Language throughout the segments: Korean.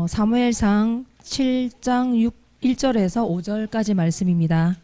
사무엘상 7장 1절에서 5절까지 말씀입니다.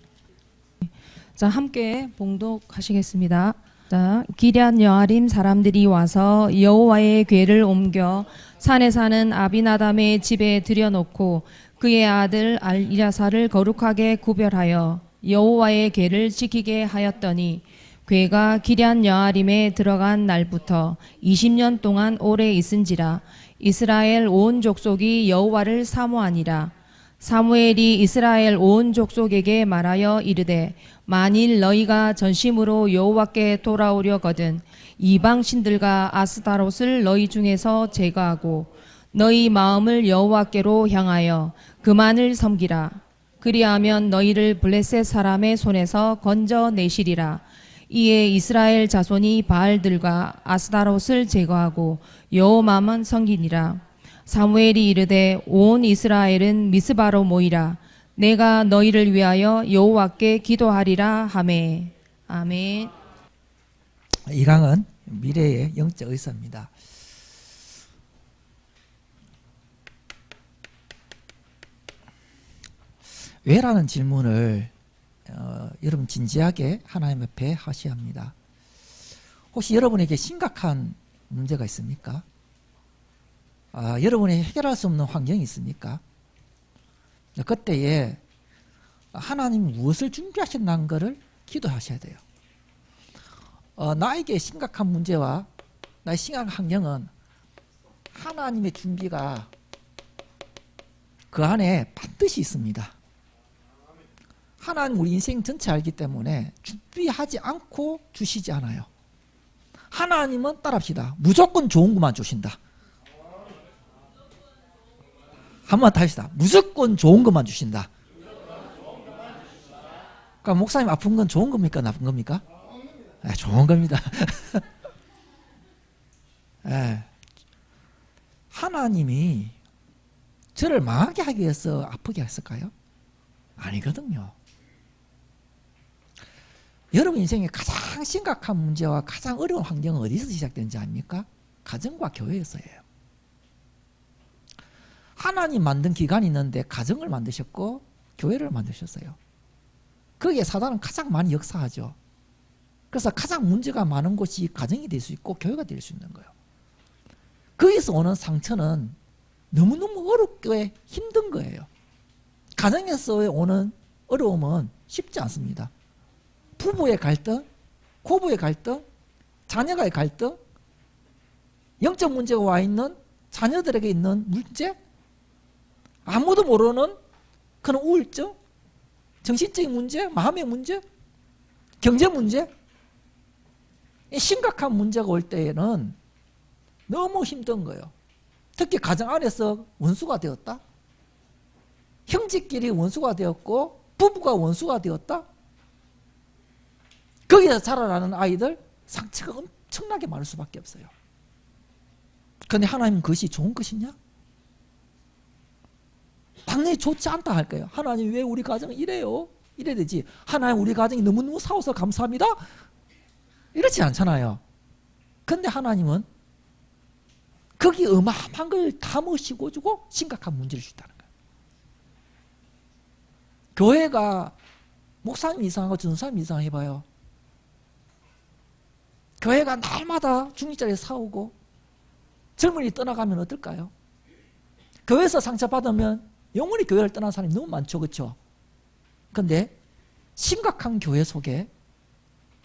자, 함께 봉독하시겠습니다. 자, 기럇 여아림 사람들이 와서 여호와의 궤를 옮겨 산에 사는 아비나담의 집에 들여놓고 그의 아들 알야사를 거룩하게 구별하여 여호와의 궤를 지키게 하였더니 궤가 기럇 여아림에 들어간 날부터 20년 동안 오래 있은지라 이스라엘 온 족속이 여호와를 사모하니라. 사무엘이 이스라엘 온 족속에게 말하여 이르되 만일 너희가 전심으로 여호와께 돌아오려거든 이방 신들과 아스타롯을 너희 중에서 제거하고 너희 마음을 여호와께로 향하여 그만을 섬기라. 그리하면 너희를 블레셋 사람의 손에서 건져내시리라. 이에 이스라엘 자손이 바알들과 아스타롯을 제거하고 여호와만 섬기니라. 사무엘이 이르되 온 이스라엘은 미스바로 모이라. 내가 너희를 위하여 여호와께 기도하리라 하매. 아멘. 이 강은 미래의 영적 의사입니다. 왜라는 질문을 여러분 진지하게 하나님 앞에 하셔야 합니다. 혹시 여러분에게 심각한 문제가 있습니까? 여러분이 해결할 수 없는 환경이 있습니까? 그때에 하나님 무엇을 준비하셨다는 것을 기도하셔야 돼요. 나에게 심각한 문제와 나의 심각한 환경은 하나님의 준비가 그 안에 반드시 있습니다. 하나님 우리 인생 전체 알기 때문에 준비하지 않고 주시지 않아요. 하나님은 따라합시다. 무조건 좋은 것만 주신다. 한번 더 합시다. 무조건 좋은 것만 주신다. 그러니까 목사님 아픈 건 좋은 겁니까? 나쁜 겁니까? 네, 좋은 겁니다. 네. 하나님이 저를 망하게 하기 위해서 아프게 했을까요? 아니거든요. 여러분 인생의 가장 심각한 문제와 가장 어려운 환경은 어디서 시작되는지 아닙니까? 가정과 교회에서예요. 하나님 만든 기관이 있는데 가정을 만드셨고 교회를 만드셨어요. 거기에 사단은 가장 많이 역사하죠. 그래서 가장 문제가 많은 곳이 가정이 될 수 있고 교회가 될 수 있는 거예요. 거기서 오는 상처는 너무너무 어렵게 힘든 거예요. 가정에서 오는 어려움은 쉽지 않습니다. 부부의 갈등, 고부의 갈등, 자녀가의 갈등, 영적 문제가 와 있는 자녀들에게 있는 문제, 아무도 모르는 그런 우울증, 정신적인 문제, 마음의 문제, 경제 문제, 심각한 문제가 올 때에는 너무 힘든 거예요. 특히 가정 안에서 원수가 되었다, 형제끼리 원수가 되었고 부부가 원수가 되었다, 거기서 자라나는 아이들 상처가 엄청나게 많을 수밖에 없어요. 그런데 하나님은 그것이 좋은 것이냐? 당연히 좋지 않다 할 거예요. 하나님 왜 우리 가정은 이래요? 이래야 되지. 하나님 우리 가정이 너무너무 싸워서 감사합니다. 이렇지 않잖아요. 그런데 하나님은 거기 어마어마한 걸 담으시고 주고 심각한 문제를 주다는 거예요. 교회가 목사님 이상하고 전사님 이상 해봐요. 교회가 날마다 중직자리에 싸우고 젊은이 떠나가면 어떨까요? 교회에서 상처받으면 영원히 교회를 떠난 사람이 너무 많죠. 그렇죠? 그런데 심각한 교회 속에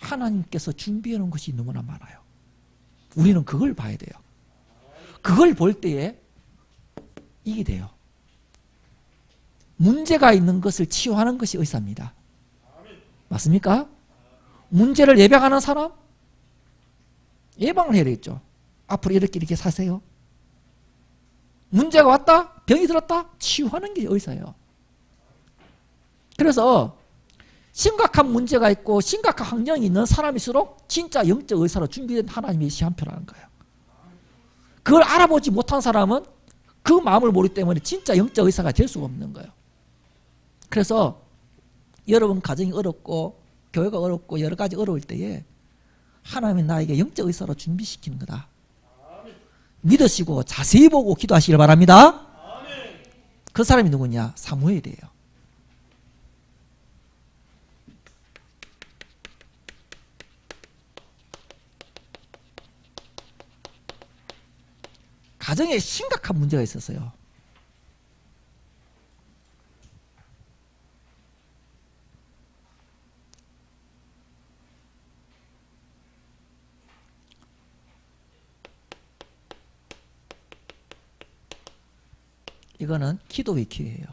하나님께서 준비해 놓은 것이 너무나 많아요. 우리는 그걸 봐야 돼요. 그걸 볼 때에 이게 돼요. 문제가 있는 것을 치유하는 것이 의사입니다. 맞습니까? 문제를 예방하는 사람? 예방을 해야 되겠죠. 앞으로 이렇게 사세요. 문제가 왔다? 병이 들었다? 치유하는 게 의사예요. 그래서 심각한 문제가 있고 심각한 환경이 있는 사람일수록 진짜 영적 의사로 준비된 하나님의 시한표라는 거예요. 그걸 알아보지 못한 사람은 그 마음을 모르기 때문에 진짜 영적 의사가 될 수가 없는 거예요. 그래서 여러분 가정이 어렵고 교회가 어렵고 여러 가지 어려울 때에 하나님이 나에게 영적 의사로 준비시키는 거다. 믿으시고 자세히 보고 기도하시길 바랍니다. 그 사람이 누구냐? 사무엘이에요. 가정에 심각한 문제가 있었어요. 이거는 기도 위키예요.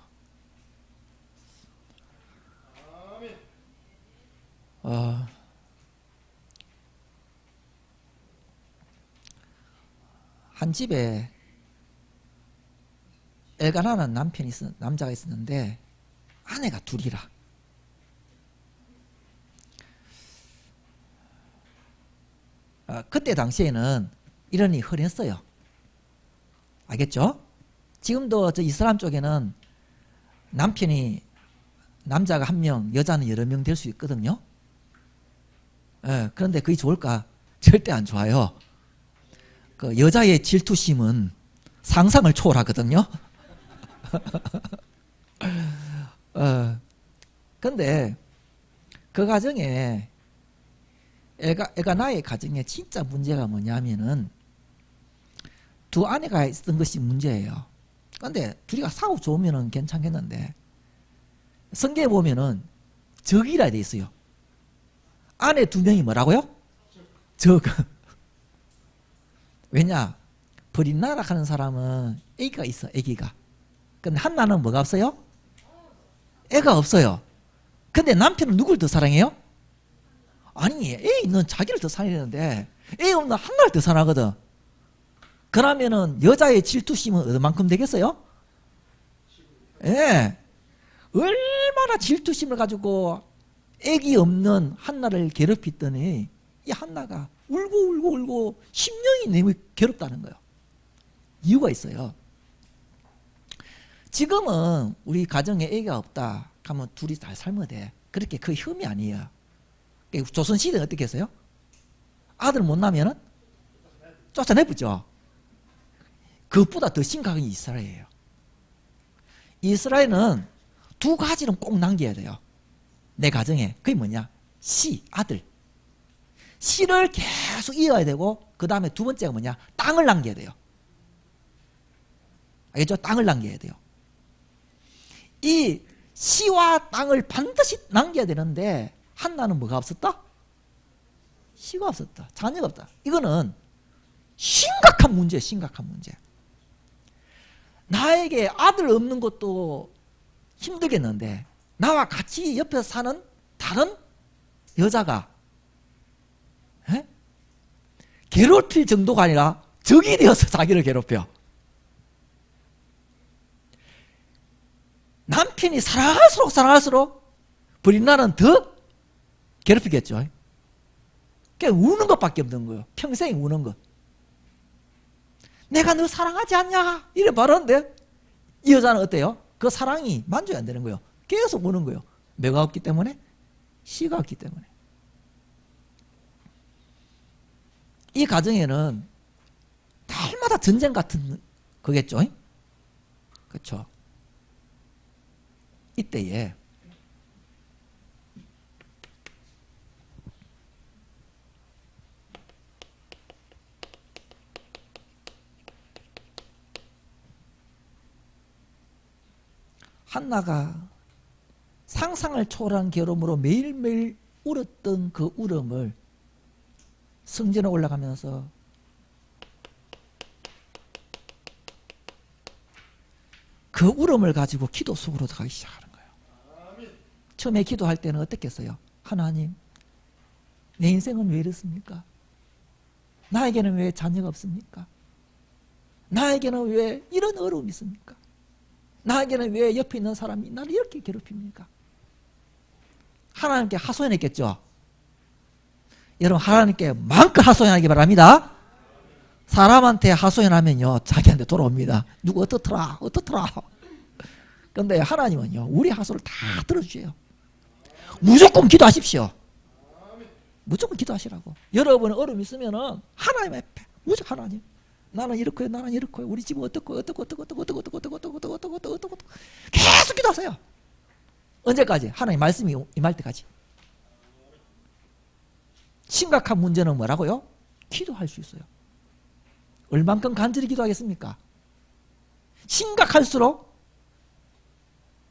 한 집에 엘가나는 남자가 있었는데 아내가 둘이라. 그때 당시에는 이런 일이 흔했어요. 알겠죠? 지금도 저 이슬람 쪽에는 남자가 한 명, 여자는 여러 명 될 수 있거든요. 그런데 그게 좋을까? 절대 안 좋아요. 그 여자의 질투심은 상상을 초월하거든요. 근데 그 가정에 엘가나의 가정에 진짜 문제가 뭐냐면은 두 아내가 있었던 것이 문제예요. 근데 둘이가 사고 좋으면은 괜찮겠는데 성경에 보면은 적이라 돼 있어요. 아내 두 명이 뭐라고요? 적. 왜냐? 브릿나라 하는 사람은 애기가 있어, 애기가. 근데 한나는 뭐가 없어요? 애가 없어요. 근데 남편은 누굴 더 사랑해요? 아니, 애 있는 자기를 더 사랑하는데 애 없는 한나를 더 사랑하거든. 그러면은 여자의 질투심은 얼마만큼 되겠어요? 예. 얼마나 질투심을 가지고 애기 없는 한나를 괴롭혔더니 이 한나가 울고 10년이 너무 괴롭다는 거예요. 이유가 있어요. 지금은 우리 가정에 애가 없다 하면 둘이 잘 살면 돼. 그렇게 그 흠이 아니에요. 조선시대는 어떻게 했어요? 아들 못 나면은 쫓아내보죠. 그것보다 더 심각한 게 이스라엘이에요. 이스라엘은 두 가지는 꼭 남겨야 돼요. 내 가정에. 그게 뭐냐? 아들. 씨를 계속 이어야 되고 그 다음에 두 번째가 뭐냐? 땅을 남겨야 돼요. 알겠죠? 땅을 남겨야 돼요. 이 씨와 땅을 반드시 남겨야 되는데 한나는 뭐가 없었다? 씨가 없었다. 자녀가 없다. 이거는 심각한 문제예요. 심각한 문제. 나에게 아들 없는 것도 힘들겠는데 나와 같이 옆에서 사는 다른 여자가 괴롭힐 정도가 아니라 적이 되어서 자기를 괴롭혀. 남편이 사랑할수록 브릿나는 더 괴롭히겠죠. 그냥 우는 것밖에 없는 거예요. 평생 우는 것. 내가 너 사랑하지 않냐? 이래 말하는데 이 여자는 어때요? 그 사랑이 만족이 안 되는 거예요. 계속 우는 거예요. 뭐가 없기 때문에? 씨가 없기 때문에. 이 가정에는 날마다 전쟁 같은 거겠죠. 그렇죠. 이때에 한나가 상상을 초월한 괴로움으로 매일매일 울었던 그 울음을 성전에 올라가면서 그 울음을 가지고 기도 속으로 들어가기 시작하는 거예요. 처음에 기도할 때는 어떻겠어요? 하나님, 내 인생은 왜 이렇습니까? 나에게는 왜 자녀가 없습니까? 나에게는 왜 이런 어려움이 있습니까? 나에게는 왜 옆에 있는 사람이 나를 이렇게 괴롭힙니까? 하나님께 하소연했겠죠? 여러분, 하나님께 마음껏 하소연하기 바랍니다. 사람한테 하소연하면요 자기한테 돌아옵니다. 누구 어떻더라 그런데 하나님은요 우리 하소를 다 들어주세요. 무조건 기도하십시오. 무조건 기도하시라고. 여러분 어려움 있으면은 하나님 앞에 무조건 하나님, 나는 이렇고요, 나는 이렇고요, 우리 집은 어떻고 기도하세요. 언제까지? 하나님 말씀이 임할 때까지. 심각한 문제는 뭐라고요? 기도할 수 있어요. 얼만큼 간절히 기도하겠습니까? 심각할수록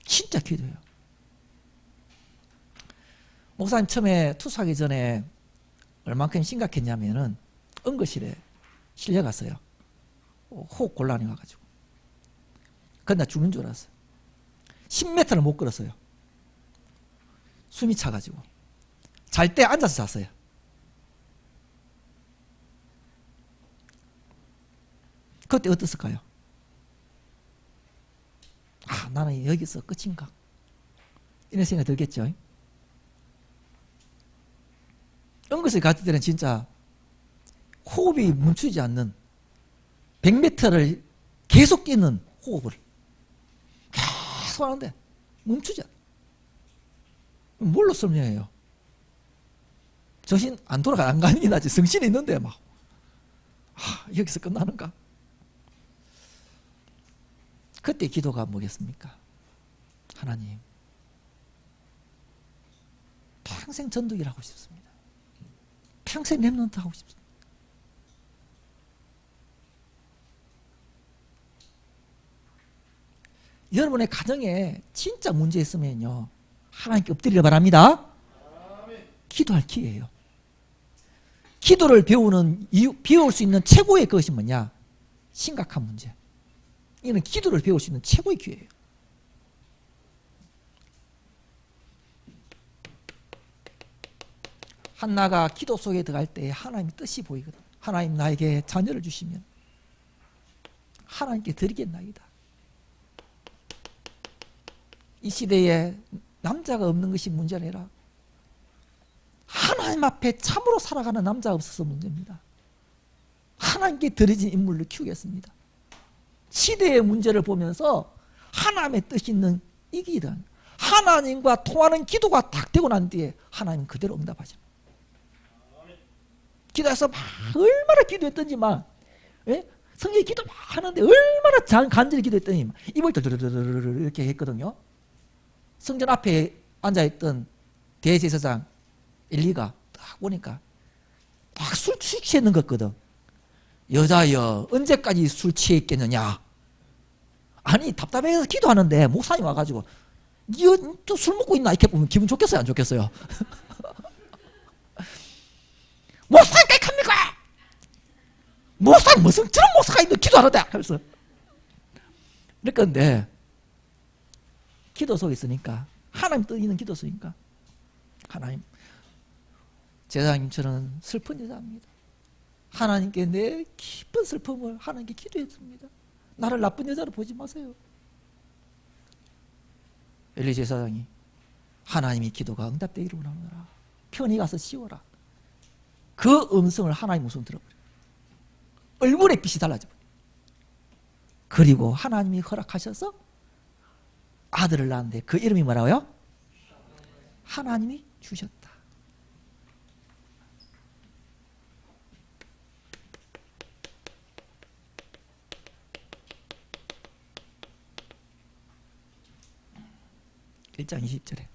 진짜 기도해요. 목사님 처음에 투수하기 전에 얼만큼 심각했냐면은 응급실에 실려갔어요. 호흡 곤란이 와가지고. 근데 나 죽는 줄 알았어요. 10m를 못 걸었어요. 숨이 차가지고. 잘 때 앉아서 잤어요. 그때 어땠을까요? 아, 나는 여기서 끝인가? 이런 생각이 들겠죠. 응급실 갔을 때는 진짜 호흡이 멈추지 않는 100m를 계속 뛰는 호흡을 계속 하는데 멈추지 않아. 뭘로 설명해요? 정신 안 안 가는 게 낫지. 정신이 있는데 막 여기서 끝나는가? 그때 기도가 뭐겠습니까? 하나님, 평생 전도일 하고 싶습니다. 평생 랩런트 하고 싶습니다. 여러분의 가정에 진짜 문제 있으면요, 하나님께 엎드리려 바랍니다. 기도할 기회예요. 기도를 배울 수 있는 최고의 것이 뭐냐? 심각한 문제. 이는 기도를 배울 수 있는 최고의 기회예요. 한나가 기도 속에 들어갈 때 하나님의 뜻이 보이거든. 하나님 나에게 자녀를 주시면 하나님께 드리겠나이다. 이 시대에 남자가 없는 것이 문제가 아니라 하나님 앞에 참으로 살아가는 남자가 없어서 문제입니다. 하나님께 드려진 인물을 키우겠습니다. 시대의 문제를 보면서 하나님의 뜻이 있는 이기다. 하나님과 통하는 기도가 딱 되고 난 뒤에 하나님 그대로 응답하죠. 기도해서 막 얼마나 기도했던지만, 성경에 기도 막 하는데 얼마나 간절히 기도했더니 입을 드르르르르 이렇게 했거든요. 성전 앞에 앉아있던 대제사장 엘리가 딱 보니까 딱 술 취했는 것 같거든. 여자여 언제까지 술 취해 있겠느냐. 아니 답답해서 기도하는데 목사님 와가지고 니 또 술 먹고 있나 이렇게 보면 기분 좋겠어요 안 좋겠어요? 목사님 깨끗합니까? 목사님 무슨 저런 목사가 있는 기도하는데 하면서 그랬건데 기도 속에 있으니까 하나님 뜻 있는 기도 속이니까 하나님 제사장님처럼 슬픈 여자입니다. 하나님께 내 깊은 슬픔을 하나님께 기도했습니다. 나를 나쁜 여자로 보지 마세요. 엘리 제사장이 하나님이 기도가 응답되기를 원하노라. 편히 가서 씌워라. 그 음성을 하나님 음성 들어버려요. 얼굴에 빛이 달라져버려요. 그리고 하나님이 허락하셔서 아들을 낳았는데 그 이름이 뭐라고요? 하나님이 주셨다. (1장 20절에)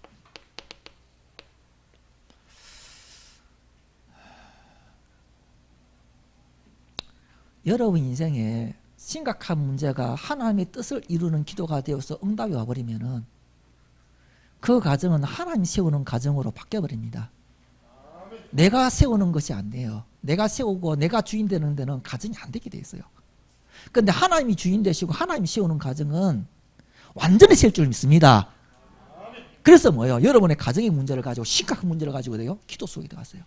여러분 인생에 심각한 문제가 하나님의 뜻을 이루는 기도가 되어서 응답이 와버리면은 그 가정은 하나님 세우는 가정으로 바뀌어버립니다. 내가 세우는 것이 안 돼요. 내가 세우고 내가 주인 되는 데는 가정이 안 되게 돼 있어요. 그런데 하나님이 주인 되시고 하나님이 세우는 가정은 완전히 셀 줄 믿습니다. 그래서 뭐예요? 여러분의 가정의 문제를 가지고 심각한 문제를 가지고 돼요? 기도 속에 들어갔어요.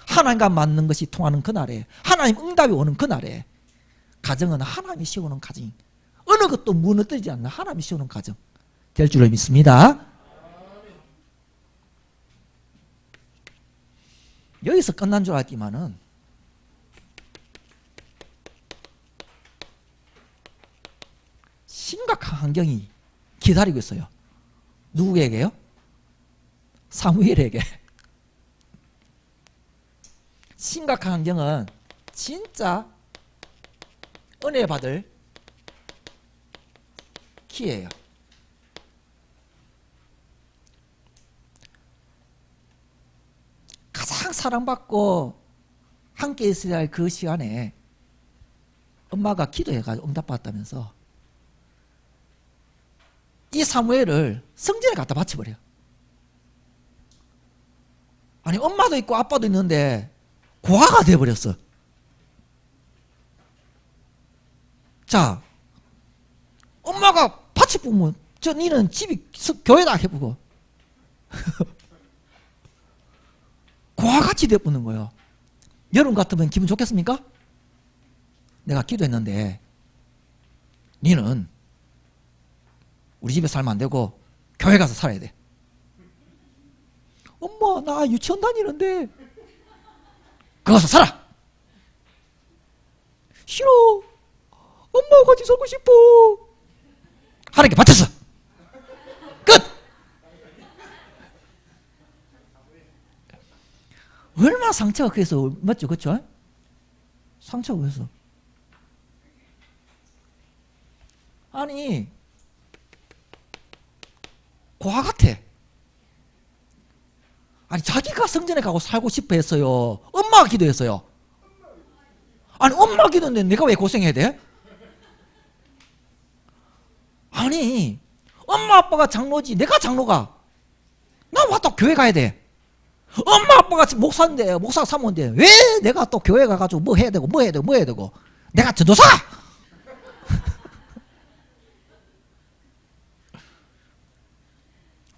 하나님과 맞는 것이 통하는 그날에 하나님 응답이 오는 그날에 가정은 하나님이 세우는 가정, 어느 것도 무너뜨리지 않는 하나님이 세우는 가정 될 줄을 믿습니다. 여기서 끝난 줄 알았지만은 심각한 환경이 기다리고 있어요. 누구에게요? 사무엘에게. 심각한 환경은 진짜 은혜 받을 기회예요. 사랑받고 함께 있어야 할 그 시간에 엄마가 기도해가지고 응답받았다면서 이 사무엘을 성전에 갖다 바쳐버려. 아니 엄마도 있고 아빠도 있는데 고아가 돼버렸어. 자, 엄마가 바쳐보면 저 니는 집이 교회다 해보고 고아같이 돼버리는 거예요. 여러분 같으면 기분 좋겠습니까? 내가 기도했는데 니는 우리 집에 살면 안 되고 교회 가서 살아야 돼. 엄마 나 유치원 다니는데 거기서 살아. 싫어. 엄마와 같이 살고 싶어. 하나님께 바쳤어. 끝. 얼마나 상처가 그래서 맞죠, 그렇죠? 상처가 그래서 아니 고아 같아. 아니 자기가 성전에 가고 살고 싶어 했어요. 엄마가 기도했어요. 아니 엄마가 기도했는데 내가 왜 고생해야 돼? 아니 엄마 아빠가 장로지 내가 장로가 나 와 또 교회 가야 돼. 엄마 아빠가 목사인데 목사 사모인데 왜 내가 또 교회 가가지고 뭐 해야 되고 뭐 해야 되고 뭐 해야 되고 내가 전도사.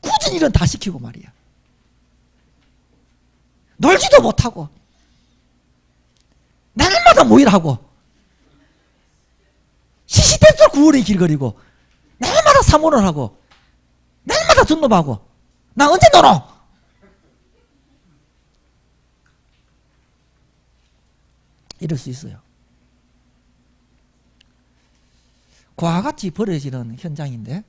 굳은 일은 다 시키고 말이야. 놀지도 못하고 날마다 모일하고 시시때때로 구월에 길거리고 날마다 사모를 하고 날마다 전도하고 나 언제 놀어? 이럴 수 있어요. 과같이 벌어지는 현장인데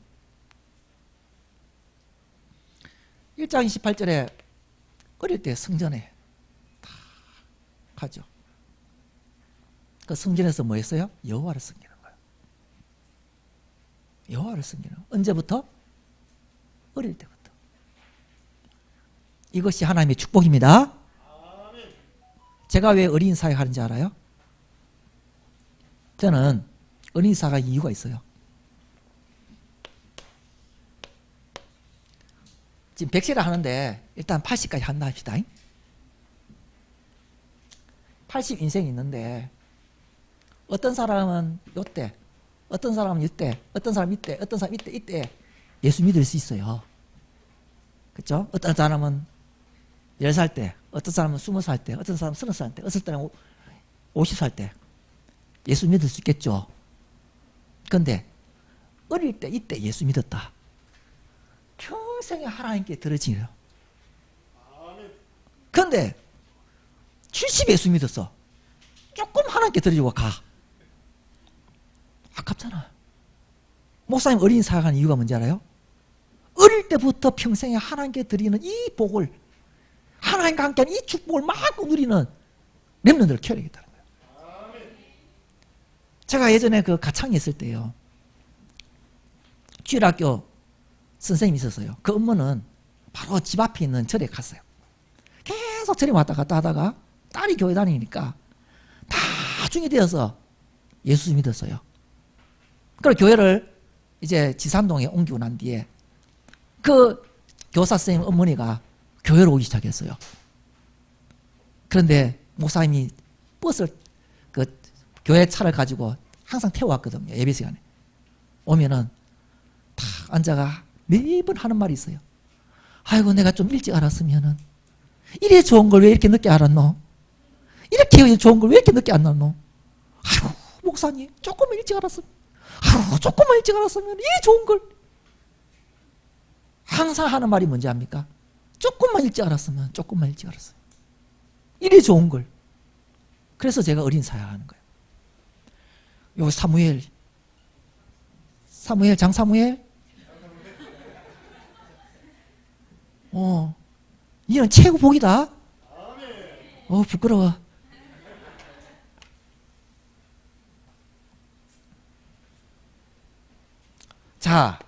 1장 28절에 어릴 때 성전에 다 가죠. 그 성전에서 뭐 했어요? 여호와를 섬기는 거예요. 여호와를 섬기는 거예요. 언제부터? 어릴 때부터. 이것이 하나님의 축복입니다. 제가 왜 어린 사회 하는지 알아요? 저는 어린 사회가 이유가 있어요. 지금 100세를 하는데 일단 80까지 한다 합시다. 80 인생이 있는데 어떤 사람은 요때, 어떤 사람은 이때, 어떤 사람은 이때, 어떤 사람은 이때 예수 믿을 수 있어요. 그렇죠? 어떤 사람은 10살 때, 어떤 사람은 20살 때, 어떤 사람은 30살 때, 어떤 사람은 50살 때 예수 믿을 수 있겠죠. 그런데 어릴 때 이때 예수 믿었다. 평생에 하나님께 들어지요. 그런데 70 예수 믿었어. 조금 하나님께 들어지고 가. 아깝잖아. 목사님 어린 사역하는 이유가 뭔지 알아요? 어릴 때부터 평생에 하나님께 드리는 이 복을 하나님과 함께하는 이 축복을 마음껏 누리는 렘넌트를 키워야겠다는 거예요. 제가 예전에 그 가창에 있을 때요. 주일학교 선생님이 있었어요. 그 엄마는 바로 집 앞에 있는 절에 갔어요. 계속 절에 왔다 갔다 하다가 딸이 교회 다니니까 나중에 되어서 예수 믿었어요. 그리고 교회를 이제 지산동에 옮기고 난 뒤에 그 교사 선생님 어머니가 교회로 오기 시작했어요. 그런데 목사님이 버스를 그 교회 차를 가지고 항상 태워왔거든요. 예배 시간에. 오면은 다 앉아가 매번 하는 말이 있어요. 아이고 내가 좀 일찍 알았으면은 이래 좋은 걸 왜 이렇게 늦게 알았노? 이렇게 좋은 걸 왜 이렇게 늦게 안 알았노? 아이고 목사님 조금만 일찍 알았으면 아이고 조금만 일찍 알았으면 이래 좋은 걸. 항상 하는 말이 뭔지 압니까? 조금만 일찍 알았으면 조금만 일찍 알았어요. 이래 좋은 걸. 그래서 제가 어린 사역하는 거예요. 요 사무엘 장사무엘 니는 최고 복이다. 부끄러워. 자,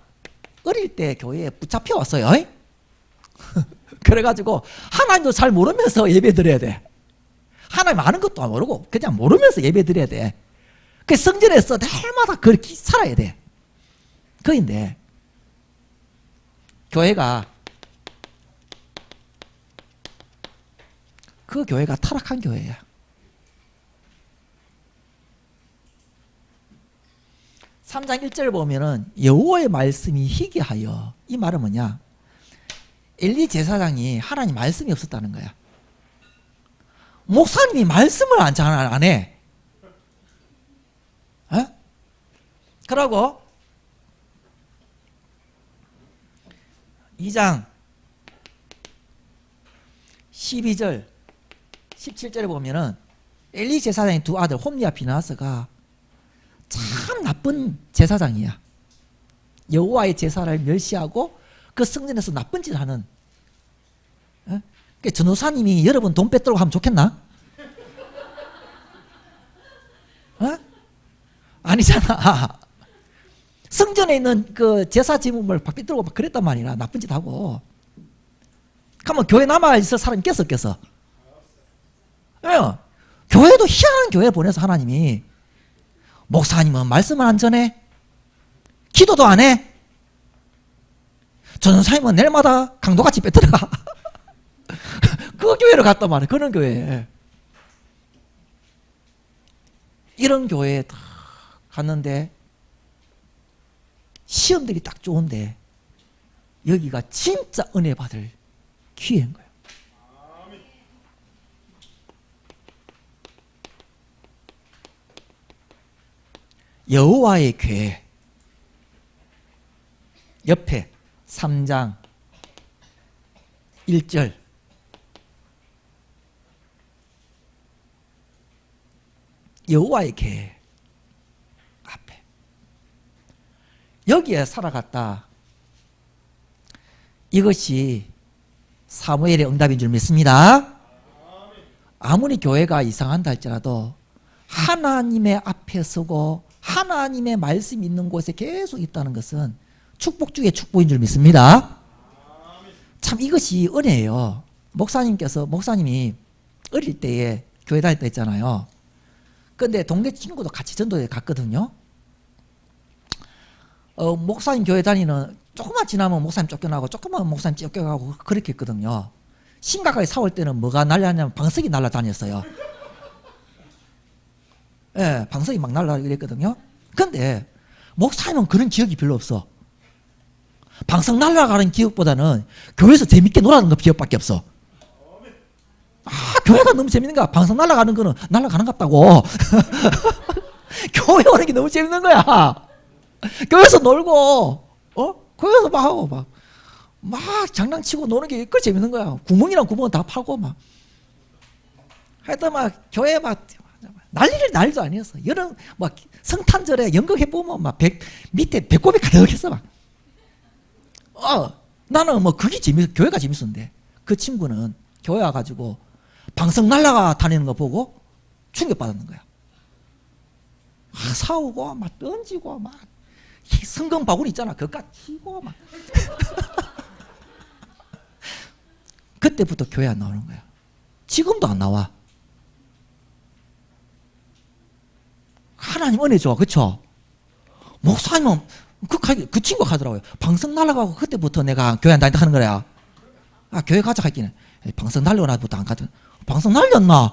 어릴 때 교회에 붙잡혀 왔어요. 그래가지고 하나님도 잘 모르면서 예배 드려야 돼. 하나님 아는 것도 모르고 그냥 모르면서 예배 드려야 돼. 그 성전에서 날마다 그렇게 살아야 돼. 그인데 교회가 그 교회가 타락한 교회야. 삼 장 1절 보면은 여호와의 말씀이 희귀하여, 이 말은 뭐냐? 엘리 제사장이 하나님 말씀이 없었다는 거야. 목사님이 말씀을 안 해. 어? 그러고 2장 12절 17절에 보면은 엘리 제사장의 두 아들 홈리와 비나하스가 참 나쁜 제사장이야. 여호와의 제사를 멸시하고 그 성전에서 나쁜 짓을 하는. 그러니까 전도사님이 여러분 돈 뺏도록 하면 좋겠나? 아니잖아. 성전에 있는 그 제사 지문을 막 뺏도록 막 그랬단 말이야. 나쁜 짓 하고. 그러면 교회 남아 있을 사람이 깼어, 깼어? 교회도 희한한 교회 보내서 하나님이, 목사님은 말씀을 안 전해? 기도도 안 해? 전사님은 내일마다 강도같이 뺏들어가. 그 교회를 갔단 말이야. 그런 교회에. 이런 교회에 딱 갔는데 시험들이 딱 좋은데 여기가 진짜 은혜 받을 기회인 거예요. 여호와의 교회 옆에 3장 1절 여호와의 교회 앞에 여기에 살아갔다. 이것이 사무엘의 응답인 줄 믿습니다. 아무리 교회가 이상한다 할지라도 하나님의 앞에 서고 하나님의 말씀이 있는 곳에 계속 있다는 것은 축복 중에 축복인 줄 믿습니다. 참 이것이 은혜예요. 목사님이 어릴 때에 교회 다닐 때 했잖아요. 근데 동네 친구도 같이 전도에 갔거든요. 목사님 교회 다니는 조금만 지나면 목사님 쫓겨나고 조금만 목사님 쫓겨가고 그렇게 했거든요. 심각하게 싸울 때는 뭐가 날라냐면 방석이 날라다녔어요. 예, 방석이 막 날라다니고 이랬거든요. 근데 목사님은 그런 기억이 별로 없어. 방석 날아가는 기억보다는 교회에서 재밌게 놀아는 거 기억밖에 없어. 교회가 너무 재밌는 거야. 방석 날아가는 거는 날아가는 것 같다고. 교회 오는 게 너무 재밌는 거야. 교회에서 놀고, 교회에서 막 하고, 막 장난치고 노는 게 그 재밌는 거야. 구멍이랑 구멍은 다 파고, 막. 하여튼 교회 난리도 아니었어. 여름, 성탄절에 연극해보면 밑에 배꼽이 가득했어, 막. 나는 그게 교회가 재밌었는데. 그 친구는 교회 와가지고 방석 날라가 다니는 거 보고 충격받았는 거야. 싸우고, 던지고, 성경 바구니 있잖아. 그거 치고, 그때부터 교회 안 나오는 거야. 지금도 안 나와. 하나님 은혜 줘. 그쵸? 목사님은 그 친구가 하더라고요. 방석 날아가고 그때부터 내가 교회 안 다닌다 하는 거야. 교회 가자 했기는. 방석 날려고 나부터 안 가든. 방석 날렸나? 야,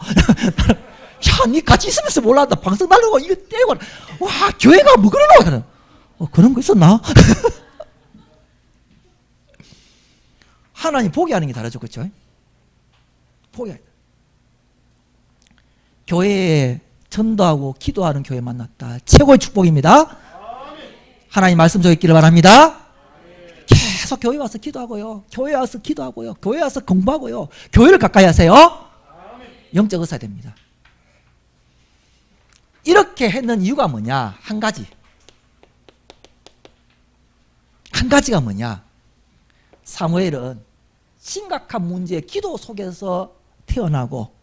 니 같이 있으면서 몰랐다. 방석 날려고 이거 떼고. 와, 교회가 뭐 그러노? 그런 거 있었나? 하나님 포기하는 게 다르죠. 그렇죠? 포기하는. 교회에 전도하고 기도하는 교회 만났다. 최고의 축복입니다. 하나님 말씀 좀 있기를 바랍니다. 계속 교회 와서 기도하고요. 교회 와서 기도하고요. 교회 와서 공부하고요. 교회를 가까이 하세요. 영적 의사 됩니다. 이렇게 했는 이유가 뭐냐? 한 가지가 뭐냐? 사무엘은 심각한 문제, 기도 속에서 태어나고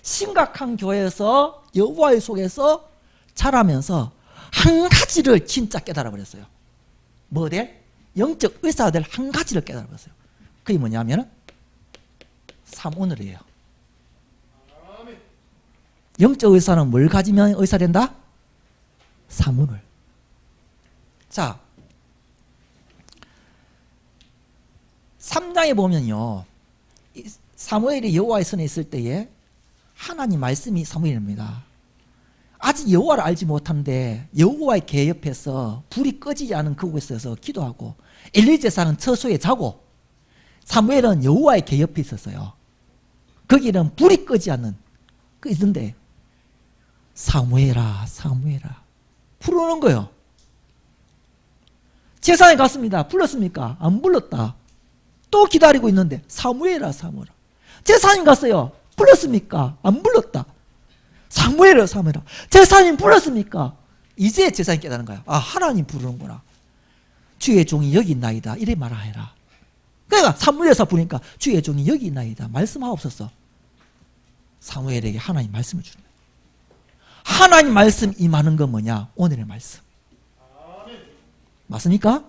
심각한 교회에서 여호와의 속에서 자라면서 한 가지를 진짜 깨달아 버렸어요. 뭐들? 영적 의사가 될 한 가지를 깨달아 버렸어요. 그게 뭐냐면 삼오늘이에요. 영적 의사는 뭘 가지면 의사 된다? 삼오늘. 자, 3장에 보면요, 사무엘이 여호와의 선에 있을 때에 하나님 말씀이 사무엘입니다. 아직 여호와를 알지 못하는데 여호와의 궤 옆에서 불이 꺼지지 않은 그곳에서 기도하고 엘리 제사장은 처소에 자고 사무엘은 여호와의 궤 옆에 있었어요. 거기는 불이 꺼지 않는 그 있는데 사무엘아 사무엘아 부르는 거예요. 제사장에 갔습니다. 불렀습니까? 안 불렀다. 또 기다리고 있는데 사무엘아 사무엘아. 제사장이 갔어요. 불렀습니까? 안 불렀다. 사무엘아 사무엘아. 제사장님 불렀습니까? 이제 제사장이 깨달은 거야. 아, 하나님 부르는구나. 주의 종이 여기 있나이다. 이래 말하해라. 그러니까 사무엘에서 부르니까 주의 종이 여기 있나이다. 말씀하옵소서. 사무엘에게 하나님 말씀을 주는 거야. 하나님 말씀 임하는 건 뭐냐? 오늘의 말씀. 맞습니까?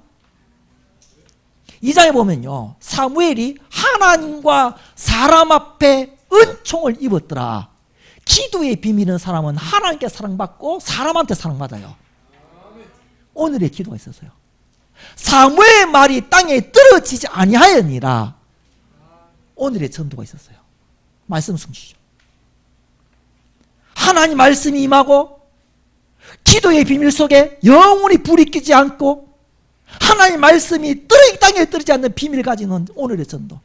2장에 보면요, 사무엘이 하나님과 사람 앞에 은총을 입었더라. 기도의 비밀은 사람은 하나님께 사랑받고 사람한테 사랑받아요. 오늘의 기도가 있었어요. 사무엘의 말이 땅에 떨어지지 아니하였니라. 오늘의 전도가 있었어요. 말씀 숨쉬죠. 하나님 말씀이 임하고 기도의 비밀 속에 영원히 불이 끼지 않고 하나님 말씀이 땅에 떨어지지 않는 비밀을 가지는 오늘의 전도.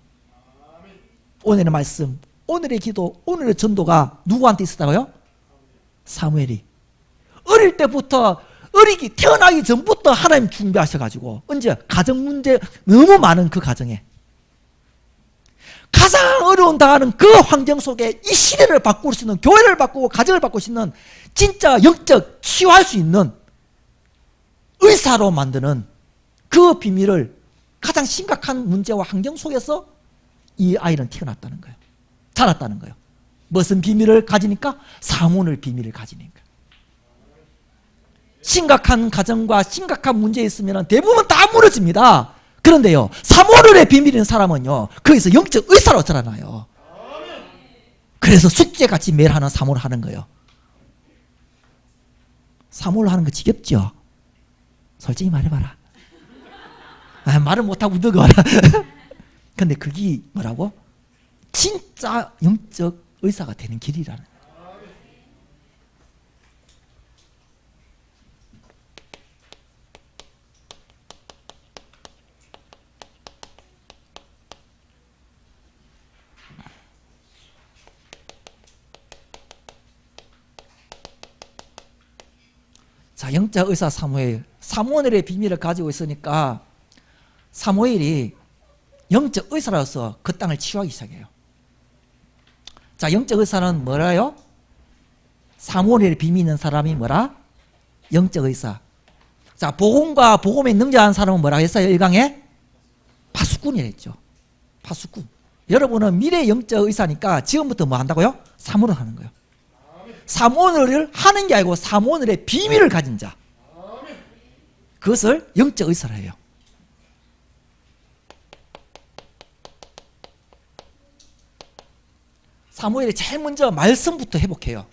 오늘의 말씀, 오늘의 기도, 오늘의 전도가 누구한테 있었다고요? 사무엘이. 어릴 때부터 태어나기 전부터 하나님 준비하셔가지고 언제 가정 문제 너무 많은 그 가정에 가장 어려운 당하는 그 환경 속에 이 시대를 바꿀 수 있는, 교회를 바꾸고 가정을 바꿀 수 있는 진짜 영적 치유할 수 있는 의사로 만드는 그 비밀을 가장 심각한 문제와 환경 속에서 이 아이는 태어났다는 거예요. 자랐다는 거예요. 무슨 비밀을 가지니까? 사모늘 비밀을 가지니까. 심각한 가정과 심각한 문제에 있으면 대부분 다 무너집니다. 그런데요, 사모늘의 비밀인 사람은요, 거기서 영적 의사로 자라나요. 그래서 숙제같이 매일 하는 사모를 하는 거예요. 사모를 하는 거 지겹죠? 솔직히 말해봐라. 아, 말을 못하고 늙어라. 근데 그게 뭐라고? 진짜 영적 의사가 되는 길이라는 거예요. 자, 영적 의사 사무엘. 사무엘의 비밀을 가지고 있으니까 사무엘이 영적 의사로서 그 땅을 치유하기 시작해요. 자, 영적 의사는 뭐라요? 사무엘의 비밀 있는 사람이 뭐라? 영적 의사. 자, 복음과 복음에 능자한 사람은 뭐라고 했어요? 1강에? 파수꾼이라 했죠. 파수꾼. 여러분은 미래 영적 의사니까 지금부터 뭐 한다고요? 사모를 하는 거예요. 사모를 하는 게 아니고 사모의 비밀을 가진 자. 그것을 영적 의사라 해요. 사무엘이 제일 먼저 말씀부터 회복해요.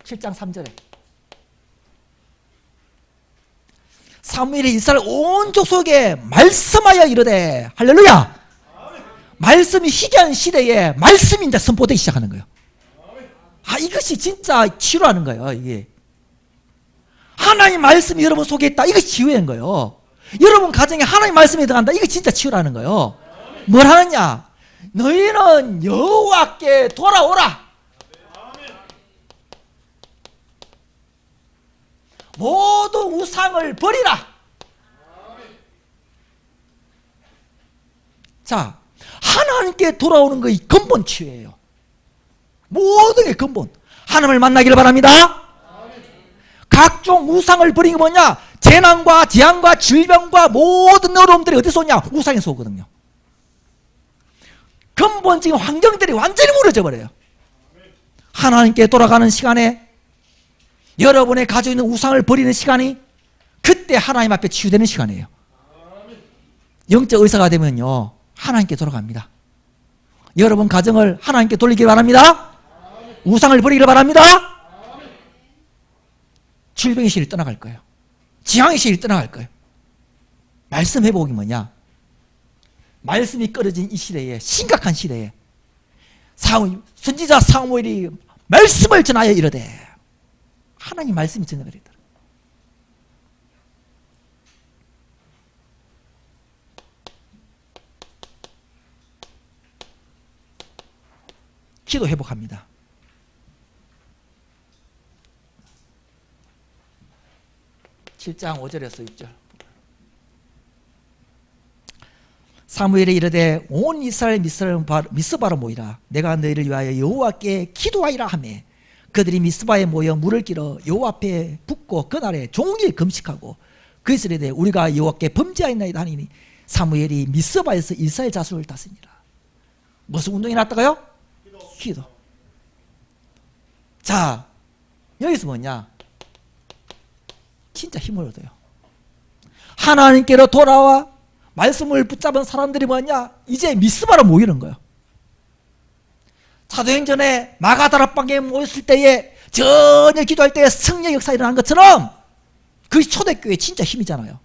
7장 3절에. 사무엘이 이스라엘 온 족속에 말씀하여 이르되 할렐루야. 말씀이 희귀한 시대에 말씀이 이제 선포되기 시작하는 거예요. 아, 이것이 진짜 치유라는 거예요. 이게 하나님 말씀이 여러분 속에 있다. 이것이 치유인 거예요. 여러분 가정에 하나님 말씀이 들어간다. 이거 진짜 치유라는 거예요. 뭘 하느냐? 너희는 여호와께 돌아오라. 모두 우상을 버리라. 자, 하나님께 돌아오는 것이 근본 치유예요. 모든 게 근본. 하나님을 만나기를 바랍니다. 각종 우상을 버리는 게 뭐냐? 재난과 재앙과 질병과 모든 어려움들이 어디서 오냐? 우상에서 오거든요. 근본적인 환경들이 완전히 무너져 버려요. 하나님께 돌아가는 시간에 여러분의 가지고 있는 우상을 버리는 시간이 그때 하나님 앞에 치유되는 시간이에요. 영적 의사가 되면요, 하나님께 돌아갑니다. 여러분 가정을 하나님께 돌리기 바랍니다. 우상을 버리기를 바랍니다. 질병의 시를 떠나갈 거예요. 지향의 시를 떠나갈 거예요. 말씀 회복이 뭐냐? 말씀이 끊어진 이 시대에, 심각한 시대에 선지자 사무엘이 말씀을 전하여 이르되, 하나님 말씀이 전해버리더라. 기도 회복합니다. (7장 5절에서 6절) 사무엘이 이르되 온 이스라엘 미스바로 모이라. 내가 너희를 위하여 여호와께 기도하리라 하매 그들이 미스바에 모여 물을 끼러 여호와 앞에 붓고 그날에 종일 금식하고 그에서 이르되 우리가 여호와께 범죄하였나이다 하니 사무엘이 미스바에서 이스라엘 자손을 다스니라. 무슨 운동이 났다가요? 기도. 자, 여기서 뭐냐? 진짜 힘을 얻어요. 하나님께로 돌아와 말씀을 붙잡은 사람들이 뭐냐? 이제 미스바로 모이는 거예요. 사도행전에 마가다락방에 모였을 때에 전혀 기도할 때에 성령 역사 일어난 것처럼 그것이 초대교회의 진짜 힘이잖아요.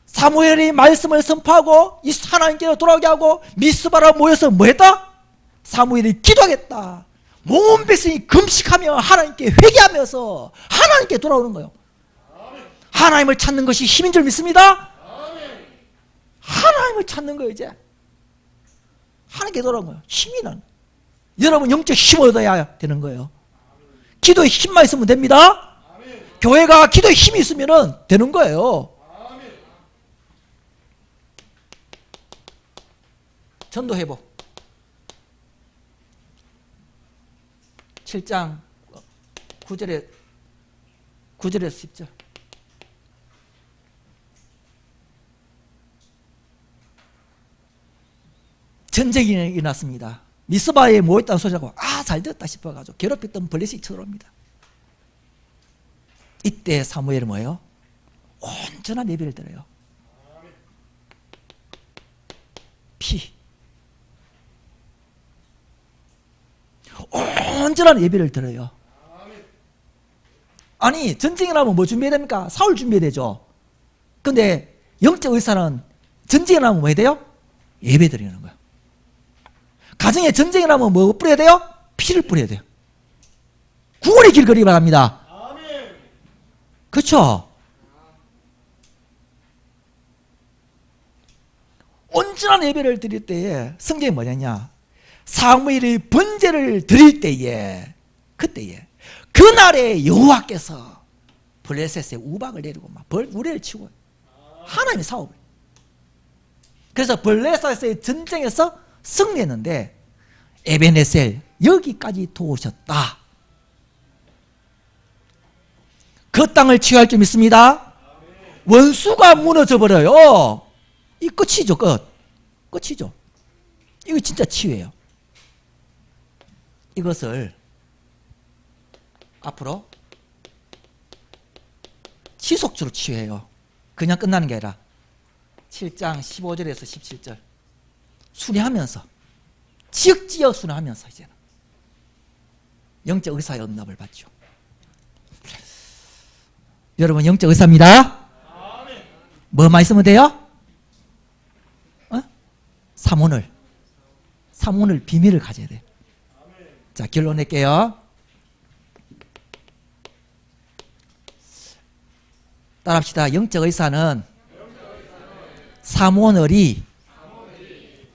사무엘이 말씀을 선포하고 이 하나님께로 돌아오게 하고 미스바로 모여서 뭐 했다? 사무엘이 기도하겠다. 온 백성이 금식하며 하나님께 회개하면서 하나님께 돌아오는 거예요. 하나님을 찾는 것이 힘인 줄 믿습니다. 하나님을 찾는 거예요. 이제 하나님께 돌아온 거예요. 힘이 나는. 여러분 영적 힘을 얻어야 되는 거예요. 기도에 힘만 있으면 됩니다. 교회가 기도에 힘이 있으면 되는 거예요. 전도 회복. 7장 9절에서 10절. 전쟁이 일어났습니다. 미스바에 모였다는 소리하고 잘됐다 싶어가지고 괴롭혔던 블레셋이 쳐들어옵니다. 이때 사무엘은 뭐예요? 온전한 예배를 드려요. 온전한 예배를 드려요. 아니 전쟁이 나면 뭐 준비해야 됩니까? 사울 준비해야 되죠. 근데 영적 의사는 전쟁이 나면 뭐 해야 돼요? 예배 드리는 거예요. 가정에 전쟁이 나면 뭐 뿌려야 돼요? 피를 뿌려야 돼요. 구원의 길 걸으기 바랍니다. 그렇죠? 온전한 예배를 드릴 때에 성경이 뭐냐냐? 사무엘이 번제를 드릴 때에 그때에 그날에 여호와께서 블레셋에 우박을 내리고 막 우레를 치고 하나님이 싸워요. 그래서 블레셋의 전쟁에서 승리했는데 에베네셀 여기까지 도우셨다. 그 땅을 취할 줄 믿습니다. 원수가 무너져 버려요. 이 끝이죠. 끝이죠. 이거 진짜 치유예요. 이것을 앞으로 지속적으로 치유해요. 그냥 끝나는 게 아니라 7장 15절에서 17절 순회하면서 지역지역 순회하면서 이제는 영적 의사의 응답을 받죠. 여러분 영적 의사입니다. 뭐만 있으면 돼요? 삼원을 비밀을 가져야 돼요. 자, 결론 낼게요. 따라합시다. 영적 의사는 삼원을이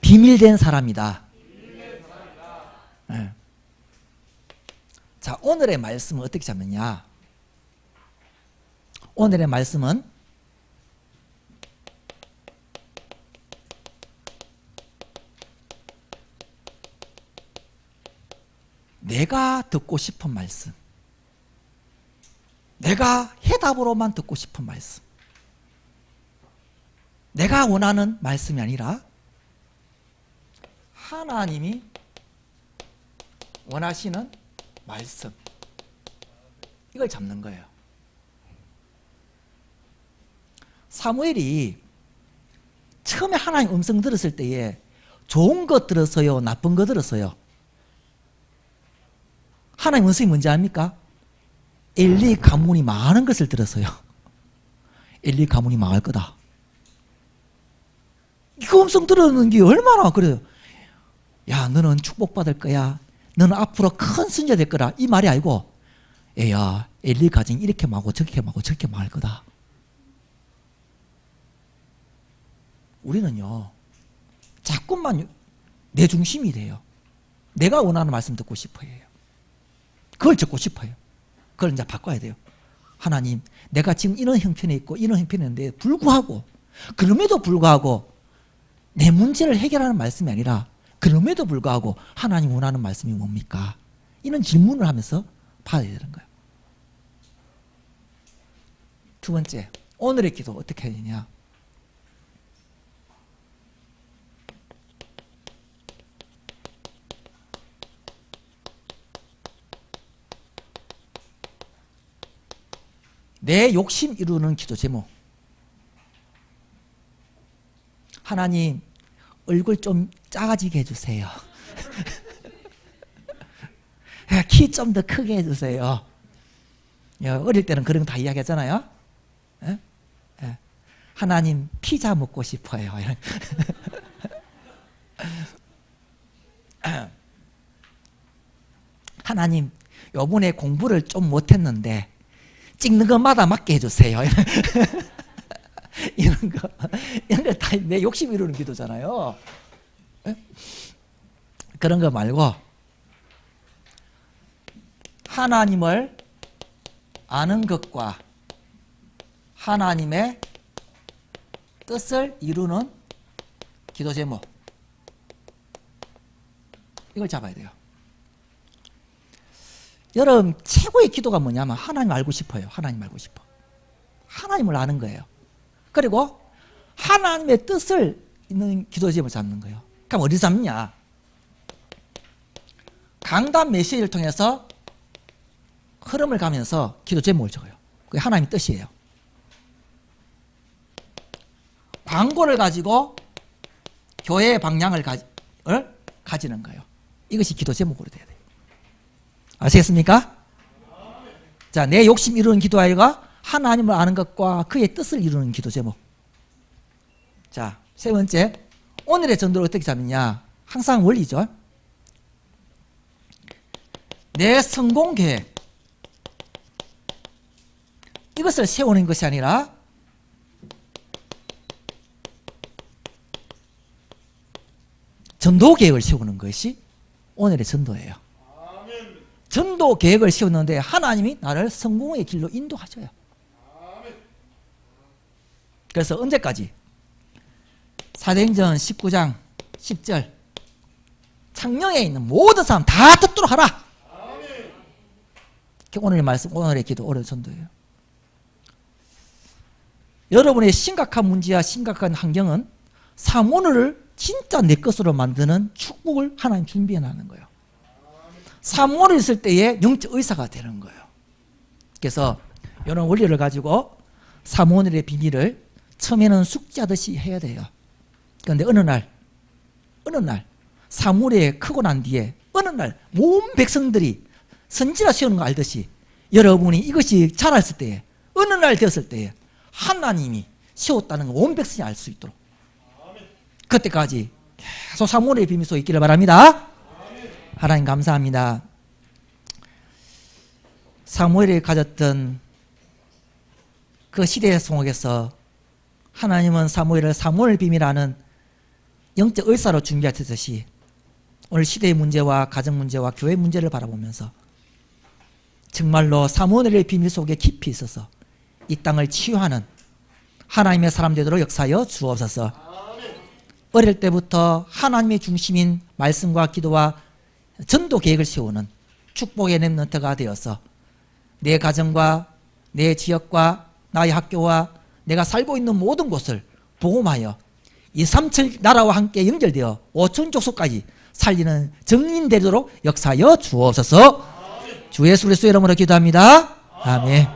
비밀된 사람이다. 네. 자, 오늘의 말씀은 어떻게 잡느냐? 오늘의 말씀은 내가 듣고 싶은 말씀, 내가 해답으로만 듣고 싶은 말씀, 내가 원하는 말씀이 아니라 하나님이 원하시는 말씀, 이걸 잡는 거예요. 사무엘이 처음에 하나님 음성 들었을 때에 좋은 것 들었어요? 나쁜 것 들었어요? 하나님 음성이 뭔지 압니까? 엘리 가문이 많은 것을 들었어요. 엘리 가문이 망할 거다. 그 음성 들었는 게 얼마나 그래요. 야, 너는 축복받을 거야. 너는 앞으로 큰 선지자 될 거라. 이 말이 아니고, 야, 엘리 가정이 이렇게 망하고 저렇게 망하고 저렇게 망할 거다. 우리는요, 자꾸만 내 중심이 돼요. 내가 원하는 말씀 듣고 싶어요. 그걸 듣고 싶어요. 그걸 이제 바꿔야 돼요. 하나님, 내가 지금 이런 형편에 있고 이런 형편에 있는데 불구하고, 그럼에도 불구하고 내 문제를 해결하는 말씀이 아니라 그럼에도 불구하고 하나님 원하는 말씀이 뭡니까? 이런 질문을 하면서 받아야 되는 거예요. 두 번째, 오늘의 기도 어떻게 해야 되냐? 내 욕심 이루는 기도 제목. 하나님, 얼굴 좀 작아지게 해주세요. 키 좀 더 크게 해주세요. 어릴 때는 그런 거 다 이야기하잖아요. 에? 에. 하나님, 피자 먹고 싶어요. 하나님, 요번에 공부를 좀 못했는데 찍는 것마다 맞게 해주세요. 이런 거 다 내 욕심 이루는 기도잖아요. 그런 거 말고 하나님을 아는 것과 하나님의 뜻을 이루는 기도 제목, 이걸 잡아야 돼요. 여러분, 최고의 기도가 뭐냐면 하나님 알고 싶어요. 하나님 알고 싶어. 하나님을 아는 거예요. 그리고 하나님의 뜻을 있는 기도 제목을 잡는 거예요. 그럼 어디서 잡느냐? 강단 메시지를 통해서 흐름을 가면서 기도 제목을 적어요. 그게 하나님의 뜻이에요. 광고를 가지고 교회의 방향을 가지는 거예요. 이것이 기도 제목으로 돼야 돼요. 아시겠습니까? 자, 내 욕심 이루는 기도하여가 하나님을 아는 것과 그의 뜻을 이루는 기도 제목. 자, 세 번째, 오늘의 전도를 어떻게 잡느냐? 항상 원리죠. 내 성공 계획, 이것을 세우는 것이 아니라 전도 계획을 세우는 것이 오늘의 전도예요. 전도 계획을 세웠는데 하나님이 나를 성공의 길로 인도하셔요. 그래서 언제까지? 사도행전 19장 10절, 창녕에 있는 모든 사람 다 듣도록 하라. 오늘의 말씀, 오늘의 기도, 오늘의 전도예요. 여러분의 심각한 문제와 심각한 환경은 사모를 진짜 내 것으로 만드는 축복을 하나님 준비해 놨는 거예요. 사모를 있을 때에 영적 의사가 되는 거예요. 그래서 이런 원리를 가지고 사모의 비밀을 처음에는 숙지하듯이 해야 돼요. 그런데 어느 날 사무엘이 크고 난 뒤에 어느 날 모든 백성들이 선지자 세우는 거 알듯이 여러분이 이것이 자랐을 때에 어느 날 되었을 때에 하나님이 세웠다는 걸 온 백성이 알 수 있도록 그때까지 계속 사무엘의 비밀 속에 있기를 바랍니다. 하나님 감사합니다. 사무엘이 가졌던 그 시대 속에서 하나님은 사무엘의 비밀하는 영적 의사로 준비하셨듯이 오늘 시대의 문제와 가정 문제와 교회 문제를 바라보면서 정말로 사무엘의 비밀 속에 깊이 있어서 이 땅을 치유하는 하나님의 사람 되도록 역사하여 주옵소서. 어릴 때부터 하나님의 중심인 말씀과 기도와 전도 계획을 세우는 축복의 렘넌트가 되어서 내 가정과 내 지역과 나의 학교와 내가 살고 있는 모든 곳을 복음하여 237 나라와 함께 연결되어 5천 족속까지 살리는 정인 되도록 역사하여 주옵소서. 주 예수 그리스도의 이름으로 기도합니다. 아멘.